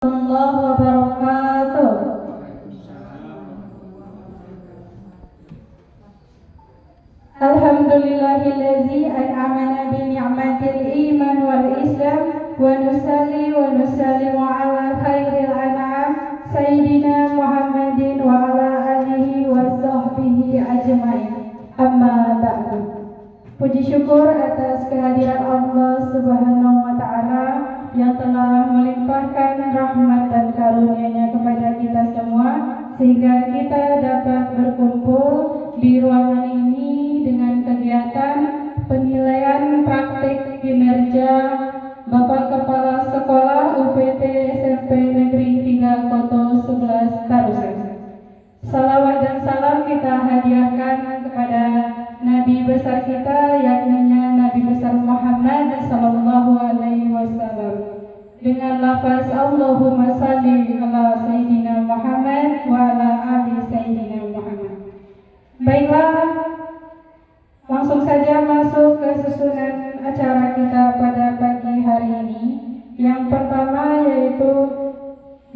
Warahmatullahi wabarakatuh. Alhamdulillahillazi an'amana bi ni'matil iman wal islam wa nusallimu ala khairil an'am sayyidina Muhammadin wa ala alihi wa sahbihi ajmain. Amma ba'du. Puji syukur atas kehadiran Allah Subhanahu wa taala yang telah melimpahkan rahmat dan karunia-Nya kepada kita semua sehingga kita dapat berkumpul di ruangan ini dengan kegiatan penilaian praktik kinerja Bapak Kepala Sekolah UPT SMP Negeri 3 Koto 11 Tarusan. Salawat dan salam kita hadiahkan kepada Nabi besar kita, yakni Nabi besar Muhammad sallallahu alaihi wasallam. Dengan lafaz Allahumma salli ala Sayyidina Muhammad wa ala ali Sayyidina Muhammad. Baiklah, langsung saja masuk ke susunan acara kita pada pagi hari ini. Yang pertama yaitu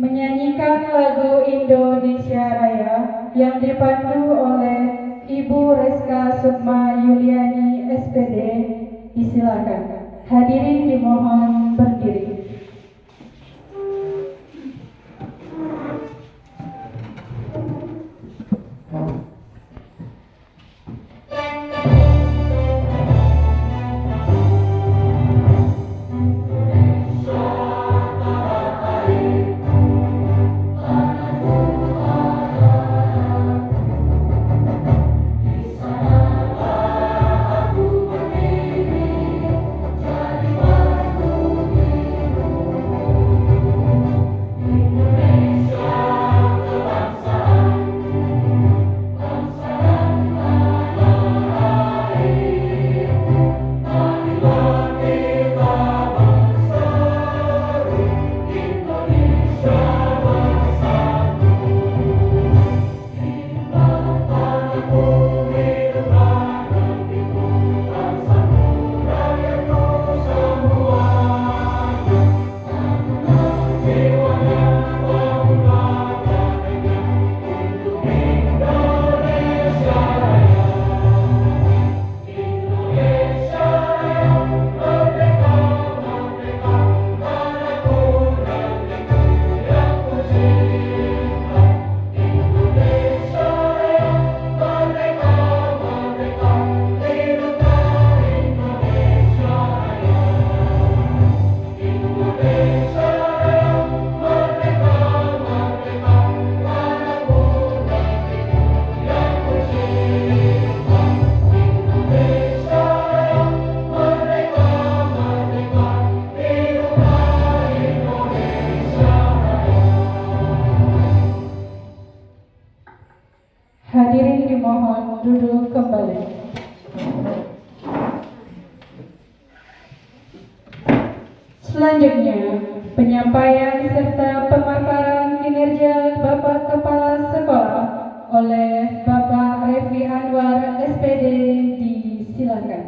menyanyikan lagu Indonesia Raya yang dipandu oleh Ibu Reska Sukma Yuliani SPD. Disilakan. Hadirin dimohon berdiri. Hadirin dimohon duduk kembali. Selanjutnya, penyampaian serta pemaparan kinerja Bapak Kepala Sekolah oleh Bapak Revi Anwar SPD. Disilakan.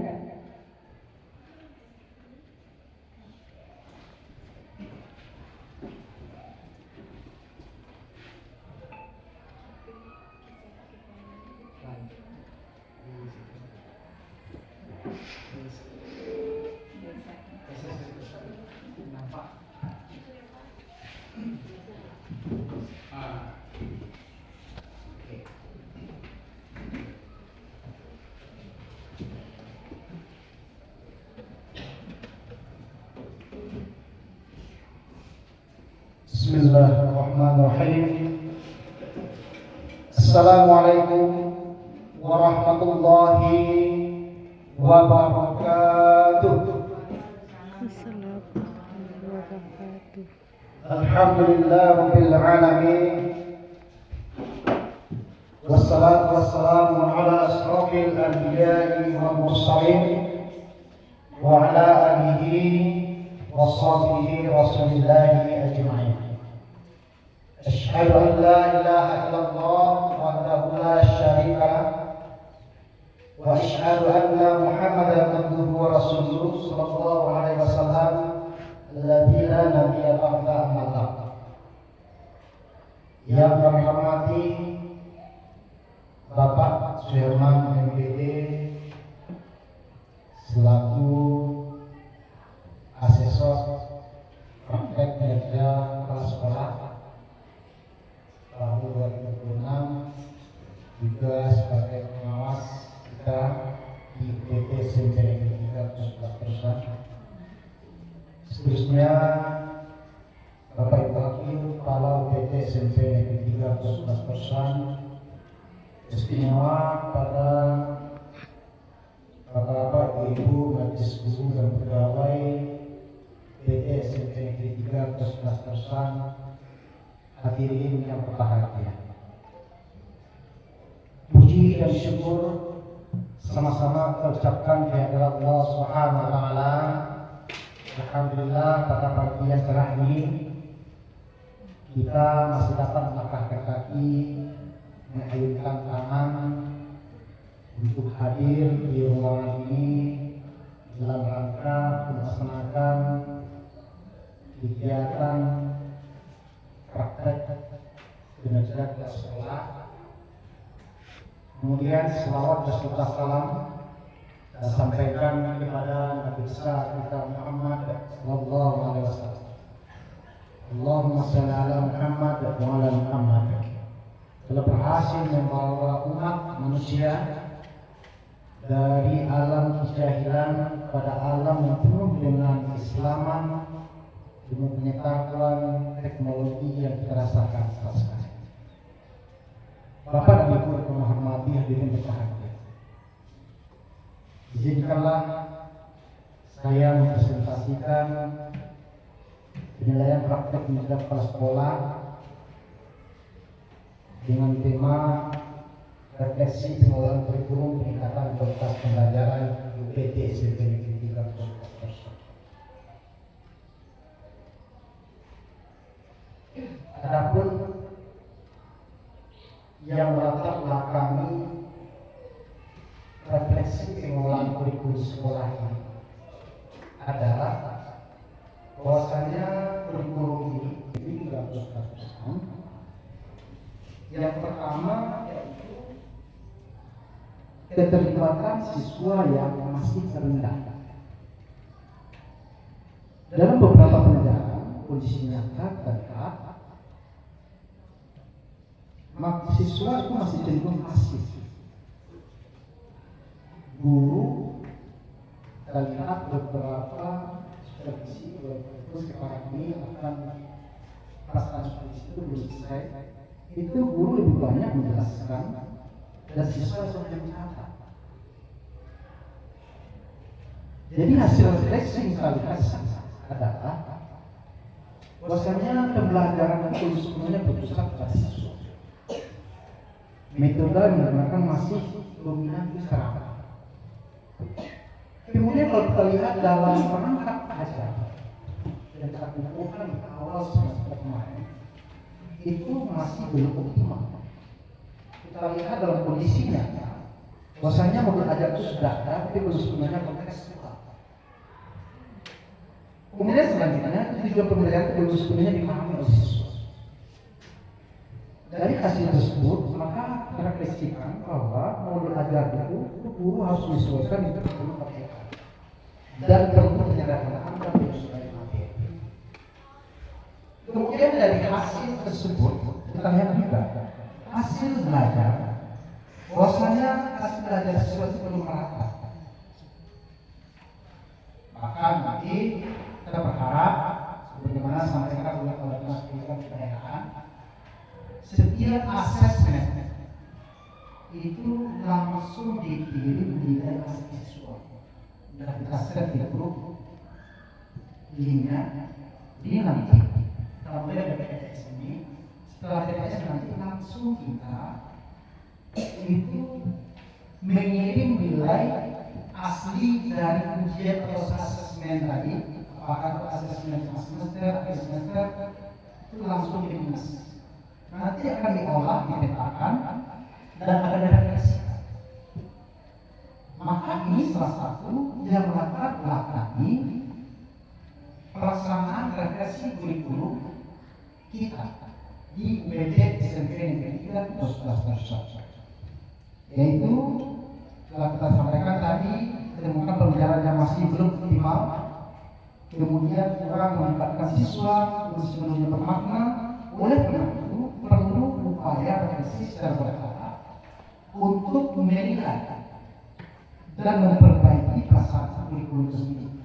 Bismillahirrahmanirrahim. Assalamualaikum warahmatullahi wabarakatuh. Alhamdulillah rabbil alamin. Wassalatu wassalamu ala asrafil anbiya'i wal mursalin wa ala alihi wa sahbihi rasulillahi ajma'in. Asyhadu an la ilaha illallah wahdahu la syarika lah wa asyhadu anna Muhammadan abduhu wa rasuluhu sallallahu alaihi wasallam alladzi la nabiyya ba'da amma. Yang kami hormati Bapak Suherman MPD selaku asesor praktek kerja kepala sekolah tahun 2026, juga sebagai pengawas kita di PT SMP Negeri 3 Pusat. Seterusnya Bapak Ibu Wakil Kepala PT SMP Negeri 3 Pusat, istimewa pada Bapak Ibu Majelis Guru dan Pegawai PT SMP Negeri 3 Pusat, hadirin yang berbahagia. Puji dan syukur sama-sama terucapkan kehadirat Allah Subhanahu wa taala. Alhamdulillah, pada pagi yang cerah ini kita masih dapat melangkahkan kaki, mengayunkan tangan untuk hadir di ruangan ini dalam rangka melaksanakan kegiatan praktek kinerja sekolah. Kemudian selawat dan salam saya sampaikan kepada Nabi besar kita Muhammad sallallahu alaihi wasallam. Allahumma shalli ala Muhammad wa ala Muhammad. Telah berhasil membawa umat manusia dari alam kejahilan pada alam yang penuh dengan keislaman, dengan pengetahuan teknologi yang kita rasakan sekarang. Bapak dan Ibu yang menghormati hadirin berbahagia, izinkanlah saya mempresentasikan penilaian praktek kinerja kepala sekolah dengan tema refleksi pengelolaan kurikulum peningkatan kualitas pembelajaran UPT SMP Negeri 3 Pusat. Adapun yang melatar belakangi refleksi pengelolaan kurikulum sekolah ini adalah bahwasanya kurikulum ini juga berkaitan. Yang pertama yaitu keterlibatan siswa yang masih rendah. Dalam beberapa penelitian kondisi nyata terlihat siswa itu masih cenderung pasif. Guru terlihat beberapa supervisi terus sekarang ini akan perasaan supervisi itu belum selesai. Itu guru lebih banyak menjelaskan dan siswa langsung mencatat. Jadi hasil refleksi misalnya adalah bahwasanya pembelajaran itu sebenarnya berpusat pada siswa. Metode yang digunakan masih dominan seragam. Kemudian kalau kita lihat dalam perangkat ajar yang kita kumpulkan di awal semester kemarin, itu masih belum optimal. Kita lihat dalam kondisinya, bahwasanya modul ajar itu sudah ada, tapi belum sebenarnya kontekstual. Kemudian selanjutnya, tujuan pembelajaran itu belum sebenarnya dipahami oleh siswa. Dari hasil tersebut, maka refleksikan bahwa modul ajar itu guru harus menyesuaikan itu perlu pakai dan perlu penyederhanaan dan penyesuaian materi. Kemudian dari hasil tersebut kita lihat juga hasil belajar, bahwasanya hasil belajar siswa itu belum merata. Bahkan nanti kita berharap sebagaimana sampaikan oleh Dinas Pendidikan Kebudayaan, setiap asesmen itu langsung dikirim nilai siswa dan kita share di grup linknya. Ini nanti kita mulai dari TPS ini, setelah TPS nanti langsung kita itu mengirim nilai asli dari ujian atau asesmen tadi, apakah asesmen semester, itu langsung dimas. Nanti akan diolah, dipetakan, dan akan direfleksikan. Maka ini salah satu yang melatar belakangi pelaksanaan refleksi kurikulum kita di UPT SMK Negeri 3 2011. Yaitu telah kita sampaikan tadi, temukan pembelajaran yang masih belum optimal, kemudian kurang melibatkan siswa, terus sepenuhnya bermakna. Oleh karena itu perlu upaya refleksi secara bertahap untuk menilai dan memperbaiki pelaksanaan kurikulum tersebut.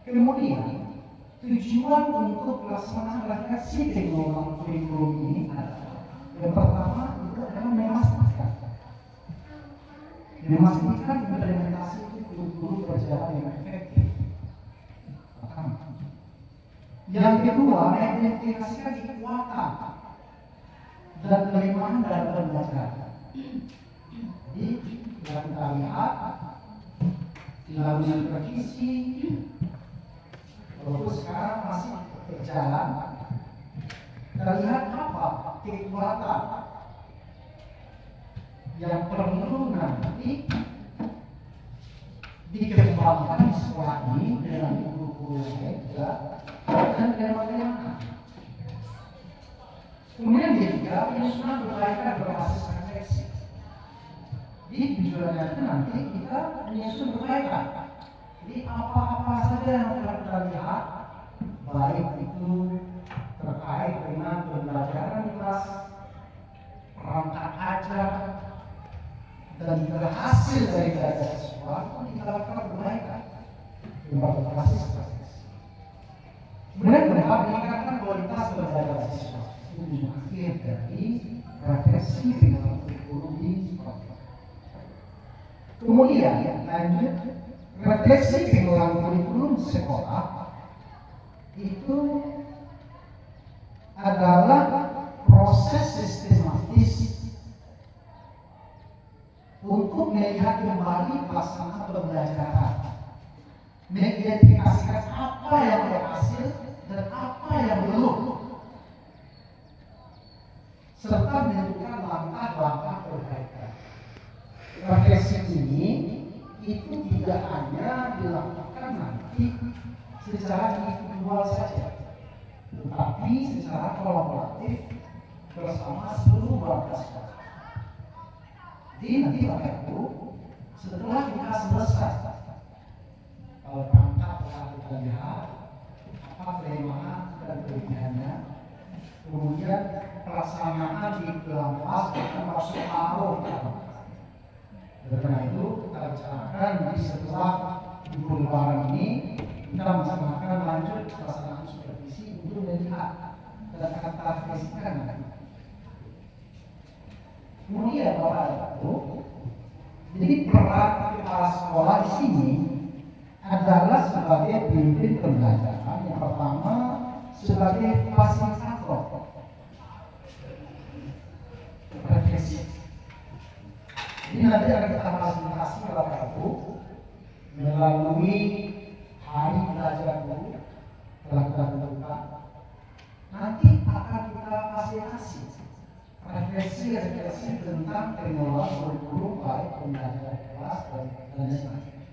Kemudian tujuan untuk pelaksanaan refleksi teknologi kurikulum ini adalah yang pertama itu adalah memastikan implementasi kurikulum berjalan dengan efektif. Yang kedua, mengidentifikasikan kekuatan dan kelemahan dalam pembelajaran. Jadi yang kita lihat melalui supervisi, walaupun sekarang masih berjalan, kita lihat apa kekuatan yang perlu nanti dikembangkan di sekolah ini dengan guru-guru juga dan kelemahan. Kemudian ketiga, penyusunan perbaikan berbasis refleksi. Di tujuannya itu nanti kita menyusun perbaikan. Jadi apa-apa saja yang telah kita lihat, baik itu terkait dengan pembelajaran di kelas, perangkat ajar, dan juga hasil dari belajar siswa, itu kita lakukan perbaikan berbasis refleksi. Kemudian kedua, meningkatkan kualitas belajar siswa. Itu akhir dari refleksi dengan kurikulum di sekolah. Kemudian lanjut, refleksi dengan kurikulum sekolah itu adalah proses sistematis untuk melihat kembali pelaksanaan pembelajaran, mengidentifikasikan apa yang berhasil dan apa yang belum, serta menentukan langkah-langkah perbaikan. Refleksi ini itu tidak hanya dilakukan nanti secara individual saja, tetapi secara kolaboratif bersama seluruh warga sekolah. Jadi nanti Bapak Ibu, setelah kita selesai, kalau perangkat telah kita lihat apa kelemahan dan kelebihannya, kemudian pelaksanaan di kelas akan masuk arus. Karena itu kita bicarakan di setelah libur lebaran ini kita melaksanakan lanjut pelaksanaan supervisi untuk melihat dan kata refleksikan. Kemudian Bapak Ibu, jadi peran kepala sekolah di sini adalah sebagai pemimpin pembelajaran. Yang pertama sebagai fasilitator refleksi. Ini nanti akan kita fasilitasi Bapak Ibu melalui hari belajar guru telah kita tentukan. Nanti akan kita fasilitasi refleksi tentang teknologi kurikulum baik pembelajaran kelas dan sebagainya.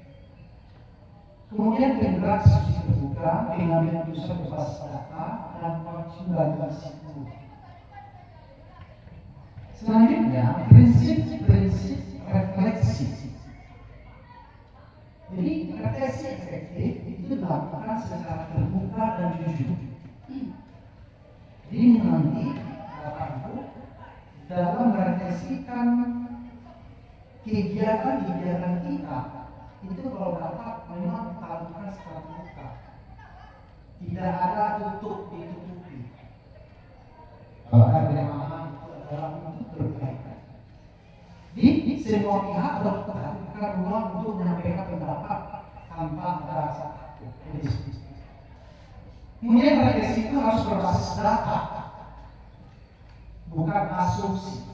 Kemudian penggerak diskusi terbuka dengan menyusun berbasis data dan konsumen situ. Selanjutnya prinsip refleksi. Jadi refleksi efektif itu dilakukan secara terbuka dan jujur. Jadi nanti Bapak Ibu dalam merefleksikan kegiatan kita itu kalau dapat memang kita lakukan secara terbuka, tidak ada ditutupi. Kalau ada kelemahan itu adalah untuk perbaikan. Di semua pihak terbuka ruang untuk menyampaikan pendapat tanpa ada rasa takut. Kemudian refleksi itu harus berbasis data, bukan asumsi.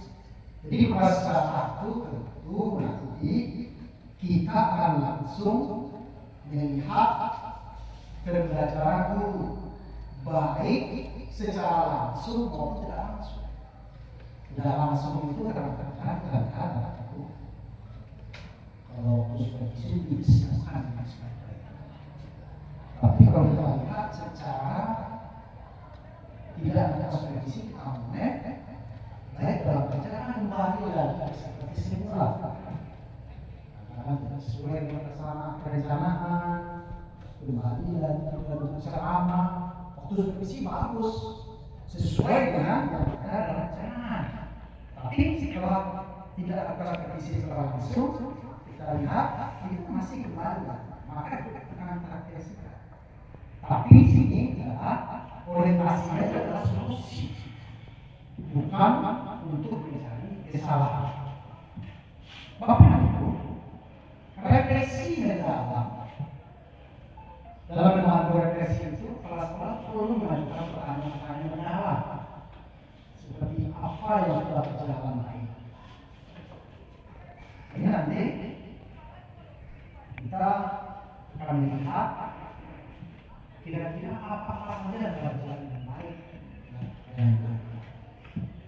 Jadi berbasis data itu tentu nanti kita akan langsung melihat pembelajaran guru, baik secara langsung maupun tidak langsung. Tidak langsung itu kadang-kadang kalau supervisi disiapkan dan sebagainya. Tapi kalau kita lihat secara ada supervisi kita naik dalam pencerahan kembali lagi seperti semula. Karena tidak sesuai dengan perencanaan, kembali lagi kita ceramah, waktu supervisi bagus sesuai dengan yang ada dalam perencanaan. Tapi setelah tidak ada supervisi secara langsung, kita lihat itu masih kembali, maka itu akan karakteristik. Tapi sini adalah orientasinya adalah solusi, bukan untuk mencari kesalahan. Bapak Ibu, refleksi mendalam dalam membantu refleksi itu kelas-kelas perlu mengajukan pertanyaan-pertanyaan mendalam seperti apa yang sudah berjalan baik. Ini nanti kita akan melihat kira-kira apa saja yang telah berjalan dengan baik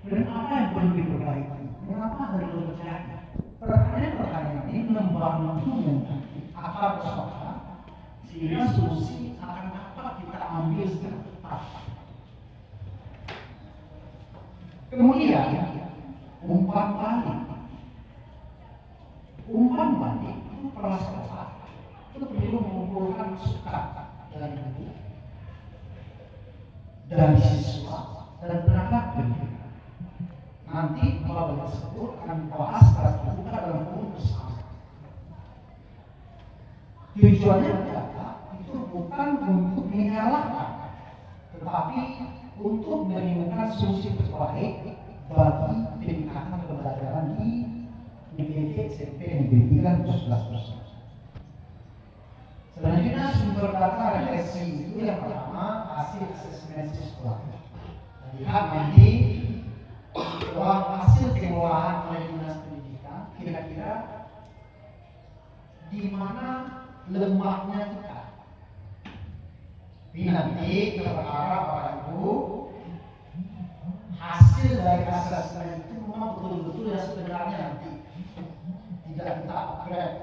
dan apa yang perlu diperbaiki, mengapa harus terjadi. Pertanyaan ini membangun akar persoalan sehingga solusi akan dapat kita ambil secara tepat. Kemudian umpan balik. Umpan balik itu kelas kelas itu perlu mengumpulkan masukan dari guru, dari siswa dan tenaga pendidik. Nanti kalau tersebut akan dibahas secara terbuka dalam forum bersama. Tujuannya adalah itu bukan untuk menyalahkan, tetapi untuk menemukan solusi terbaik bagi peningkatan pembelajaran di UPT, SMP, NB3 dan 11%. Selanjutnya sumber data refleksi itu yang pertama hasil asesmen siswa. Lihat nanti bahwa hasil pengolahan oleh dinas pendidikan kira-kira di mana lemahnya kita. Ini nanti berharap Bapak Ibu hasil dari asesmen itu memang betul-betul yang sebenarnya nanti tidak kita upgrade.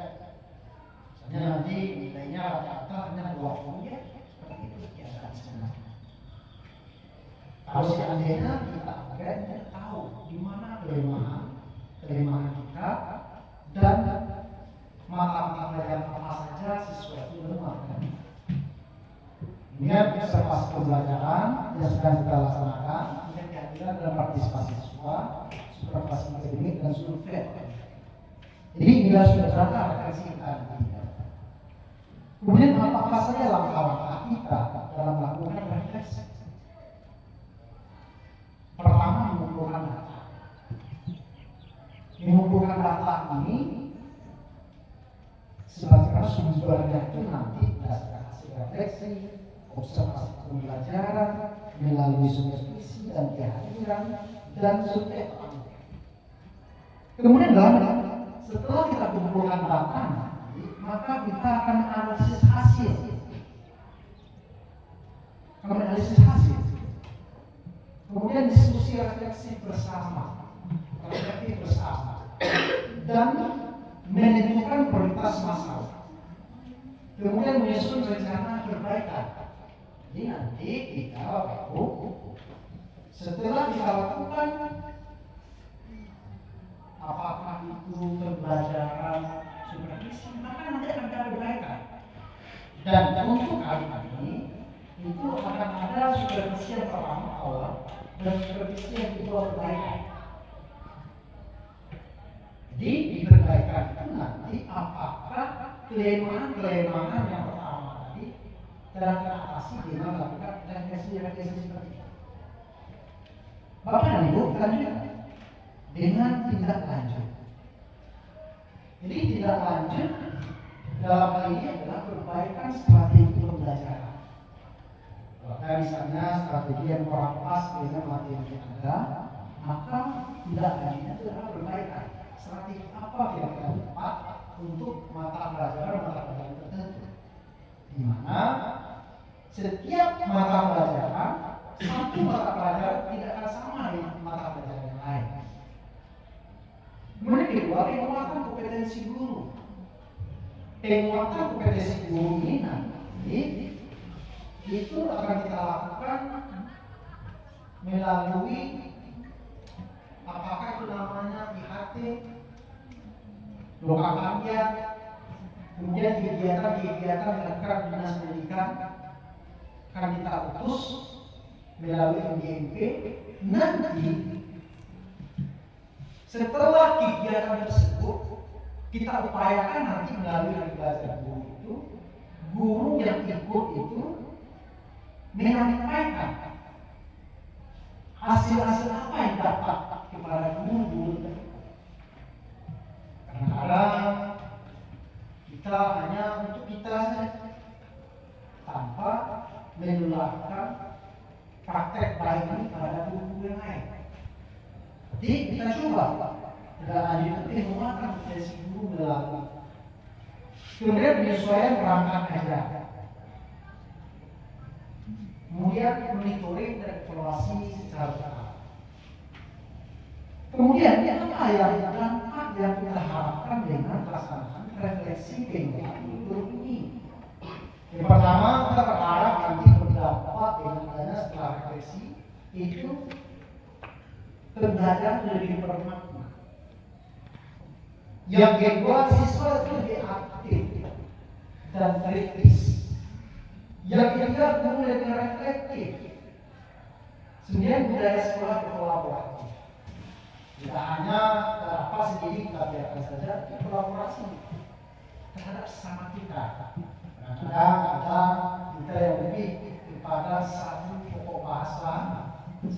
Misalnya nanti nilainya rata-rata hanya 20 ya, seperti itu biasa sebenarnya. Kalau seandainya kita upgrade, kita tahu di mana kelemahan kita dan mata-mata pelajaran apa saja sesuatu lemah. Ingat observasi pembelajaran yang sedang kita laksanakan, ingat kehadiran dalam partisipasi siswa, supervisi akademik dan survei. Jadi inilah sudah data refleksi kita. Kemudian apa saja langkah-langkah kita dalam melakukan refleksi? Pertama, mengumpulkan data. Mengumpulkan data ini sebagai sumbernya itu nanti berdasarkan hasil refleksi, observasi pembelajaran, melalui supervisi dan kehadiran dan survei. Kemudian setelah kita kumpulkan data, maka kita akan analisis hasil. Kemudian diskusi refleksi bersama, dan menentukan prioritas masalah. Kemudian menyusun rencana perbaikan. Jadi nanti kita setelah kita lakukan apakah itu pembelajaran supervisi, maka nanti akan ada perbaikan. Dan untuk kali ini itu akan ada supervisi yang pertama awal dan supervisi yang kedua perbaikan. Jadi di perbaikan itu nanti apakah kelemahan yang pertama tadi telah teratasi dengan melakukan refleksi seperti itu. Bapak dan Ibu lanjut dengan tindak lanjut. Jadi tindak lanjut dalam hal ini adalah perbaikan strategi pembelajaran. Kalau misalnya strategi yang kurang pas dengan materi yang ada, maka tindak lanjutnya adalah perbaikan. Strategi apa yang tepat untuk mata pelajaran tertentu, di mana setiap mata pelajaran satu mata pelajaran tidak akan sama dengan mata pelajaran yang lain. Kemudian kedua, penguatan kompetensi guru. Penguatan kompetensi guru ini nanti itu akan kita lakukan melalui apakah itu namanya IHT, lokal harian, kemudian kegiatan-kegiatan dilakukan dinas pendidikan akan kita utus melalui MGMP. Nanti setelah kegiatan tersebut kita upayakan nanti melalui hari belajar guru itu, guru yang ikut itu menyampaikan hasil-hasil apa yang dapat kepada guru-guru. Kadang-kadang kita hanya untuk kita saja tanpa menularkan praktek baik ini pada guru yang lain. Jadi kita coba tidak ada nanti menguatkan potensi guru melalui. Kemudian penyesuaian perangkat ajar. Kemudian monitoring dan evaluasi secara bertahap. Kemudian apa yang dampak yang kita harapkan dengan pelaksanaan refleksi pengelolaan guru ini? Yang pertama, kita berharap nanti berdampak dengan adanya setelah refleksi itu pembelajaran lebih bermakna. Yang kedua, siswa lebih aktif dan kritis. Yang ketiga, guru lebih reflektif. Kemudian budaya sekolah berkolaborasi. Tidak hanya apa sendiri kita biarkan saja, tapi kolaborasi terhadap sesama kita. Kadang ada kita yang lebih kepada satu pokok bahasa,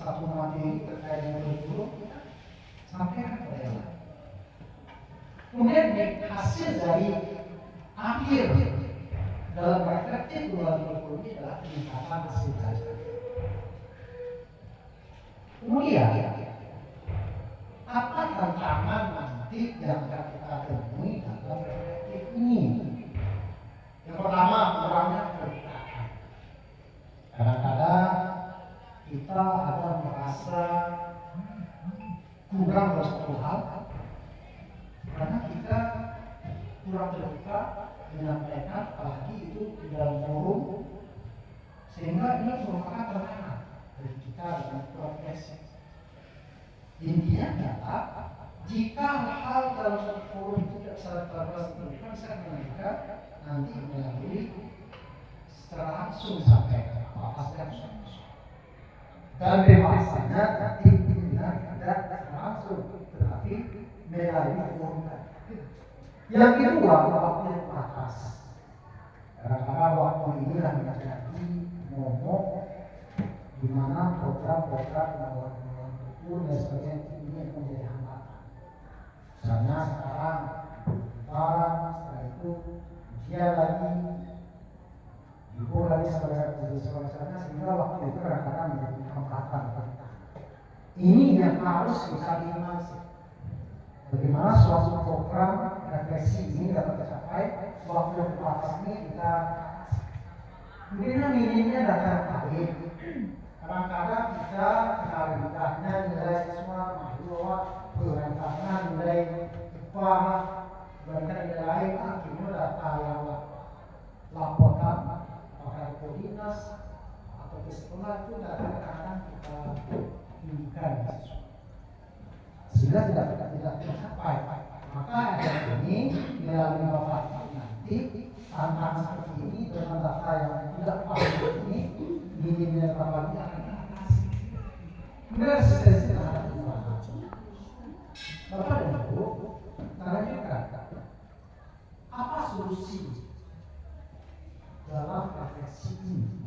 satu materi terkait dengan kurikulum, kita sampaikan kepada yang lain. Kemudian hasil dari akhir dalam reflektif kurikulum ini adalah peningkatan hasil belajar. Kemudian apa tantangan nanti yang akan kita temui dalam reflektif ini? Yang pertama, kurangnya keterbukaan. Kadang-kadang kita ada merasa kurang bersatu hal karena kita kurang terbuka menyampaikan, apalagi itu di dalam forum, sehingga ini merupakan tantangan dari kita dengan profesi. Intinya adalah jika hal dalam satu forum itu tidak secara terbuka, bisa mereka nanti melalui secara langsung sampai apa saja dan pembahasannya nanti tidak secara langsung, tetapi melalui forum. Yang kedua, waktu yang terbatas. Kadang-kadang waktu ini yang menjadi momok di mana program-program melawan ukur dan sebagainya ini menjadi hambatan. Misalnya sekarang lebaran, setelah itu ujian lagi, libur lagi sebagainya, sehingga waktu itu kadang-kadang menjadi hambatan. Ini yang harus kita lihat. Bagaimana suatu program refleksi ini dapat tercapai, waktu yang terbatas ini kita mungkin minimnya data baik. Kadang-kadang kita kendalikannya nilai siswa mahasiswa, perangkatnya nilai upah, dibandingkan nilai lain, akhirnya data yang laporkan apakah ke dinas atau ke sekolah itu data kadang-kadang kita tinggikan siswa. Sehingga tidak tercapai. Maka yang ini melalui bapak nanti tantangan seperti ini dengan data yang tidak pasti ini minimnya berapa ini akan diatasi. Kemudian asistensi terhadap informasi. Bapak dan Ibu, tanyakan apa solusi dalam refleksi ini?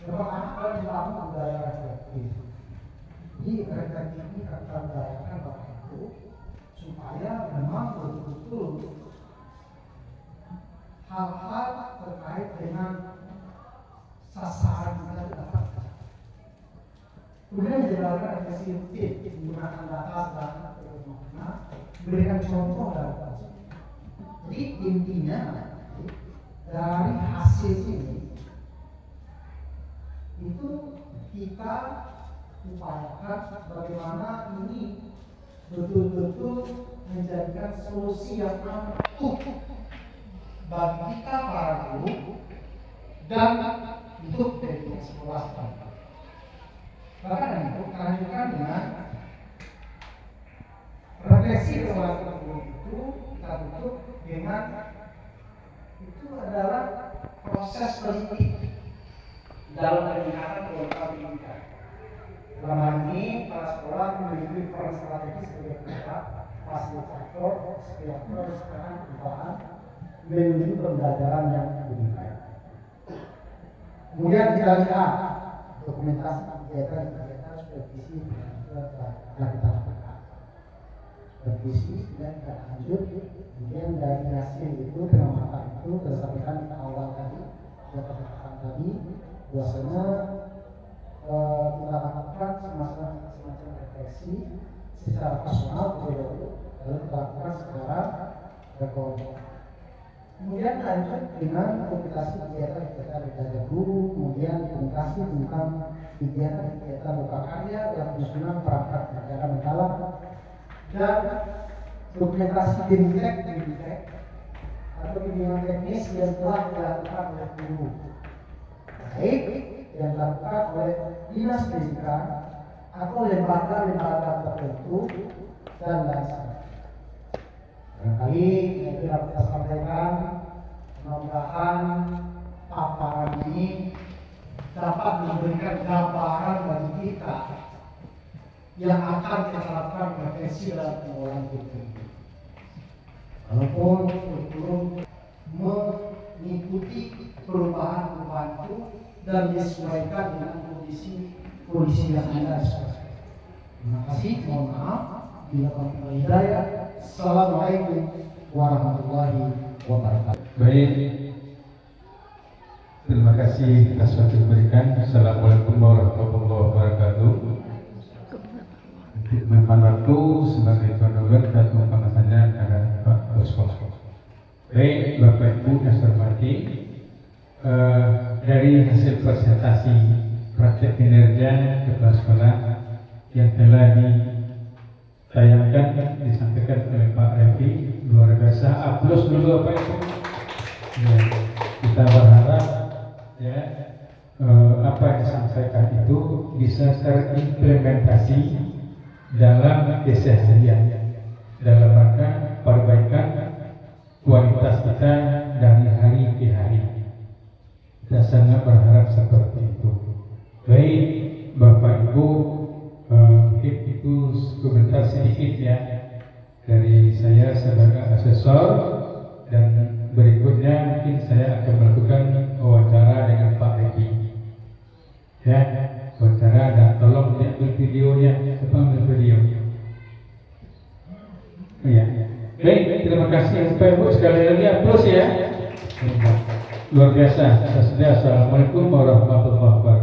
Yang pertama, kalau dibangun budaya reflektif. Jadi refleksi ini akan membahayakan Bapak Ibu supaya memang betul-betul hal-hal terkait dengan sasaran kita dapat. Kemudian dilakukan refleksi rutin menggunakan data secara bermakna, berikan contoh dalam proses. Jadi intinya dari hasil ini itu kita upayakan bagaimana ini betul-betul menjadikan solusi yang ampuh bagi kita para guru dan untuk pendidikan sekolah. Bahkan itu lanjutkan dengan refleksi keluarga itu kita tutup dengan itu adalah proses politik dalam peningkatan kualitas pendidikan. Dalam hal ini, para sekolah memiliki peran strategis sebagai pihak fasilitator setiap perusahaan perubahan menuju pembelajaran yang lebih baik. Kemudian kita lihat dokumentasi kegiatan supervisi telah kita lakukan. Supervisi sudah kita lanjut, kemudian dari hasil itu pengamatan itu berdasarkan awal tadi, katakan tadi, biasanya kita lakukan semacam refleksi secara personal lalu kita lakukan secara berkelompok. Kemudian lanjut dengan publikasi kegiatan belajar guru, kemudian publikasi tentang kegiatan buka karya dan penyusunan perangkat negara mendalam dan dokumentasi bimbingan atau bimbingan teknis yang telah dilakukan oleh guru baik yang dilakukan oleh dinas pendidikan atau lembaga-lembaga tertentu dan lain sebagainya. Barangkali yang kita sampaikan, mudah-mudahan paparan ini dapat memberikan gambaran bagi kita yang akan kita lakukan refleksi dalam pengolahan kurikulum. Walaupun kurikulum mengikuti perubahan-perubahan itu dan disesuaikan dengan kondisi yang ada. Terima kasih, mohon maaf bila kami hidayah. Assalamualaikum warahmatullahi wabarakatuh. Baik, terima kasih atas waktu diberikan. Assalamualaikum warahmatullahi wabarakatuh. Untuk menyempatkan waktu sebagai penonton dan pembahasannya adalah Pak Bosco. Baik, Bapak Ibu yang saya hormati, dari hasil presentasi praktek kinerja kepala sekolah yang telah ditayangkan disampaikan oleh Pak Revi, luar biasa. Aplaus dulu Bapak Ibu. Ya, kita berharap ya apa yang disampaikan itu bisa terimplementasi dalam keseharian dalam rangka perbaikan kualitas kita dari hari ke hari. Kita sangat berharap seperti itu. Baik Bapak Ibu, itu komentar sedikit ya dari saya sebagai asesor, dan berikutnya mungkin saya akan melakukan wawancara dengan Pak Revi. Ya, wawancara, dan tolong diambil videonya, ambil video. Ya. Baik, terima kasih Bapak Ibu, sekali lagi aplaus ya. Luar biasa. Assalamualaikum warahmatullahi wabarakatuh.